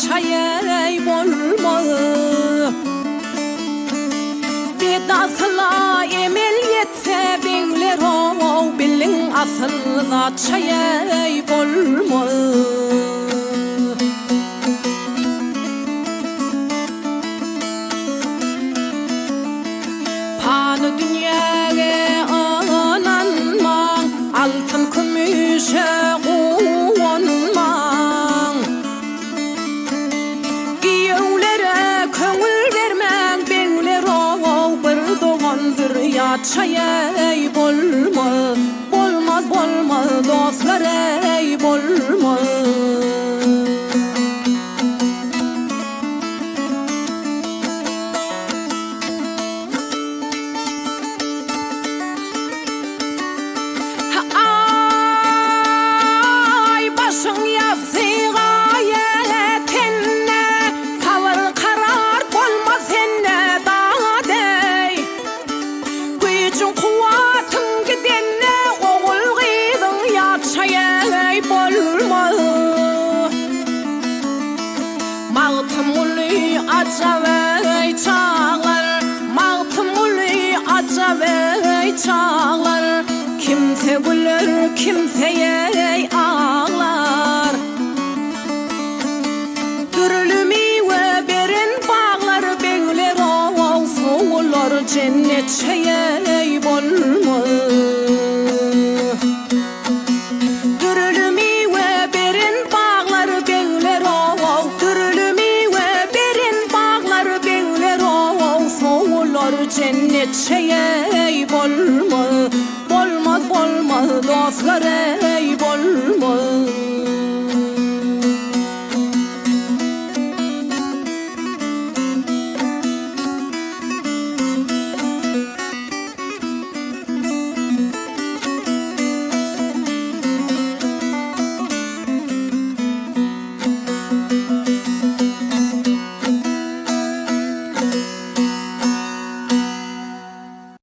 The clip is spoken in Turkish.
çayay bolma. Bedasla emel yetse beyler o bilin asılda çayay bolma. Panı dünyaya ananman, altın kümüşe kuvanman. Giyevlere köngül vermen beyler o bir doğandır ya çayay bolma. Bolmaz bolmaz dostlar ey bolma. Mağtımuli acavey çağlar, mağtımuli acavey çağlar. Kimse güler, kimseye ağlar. Dürülümü ve berin bağlar beyler o soğular cennet şeye bolma. Dürülümü ve berin bağlar beyler o cennet şeye bolma. Bolmaz bolmaz dostlar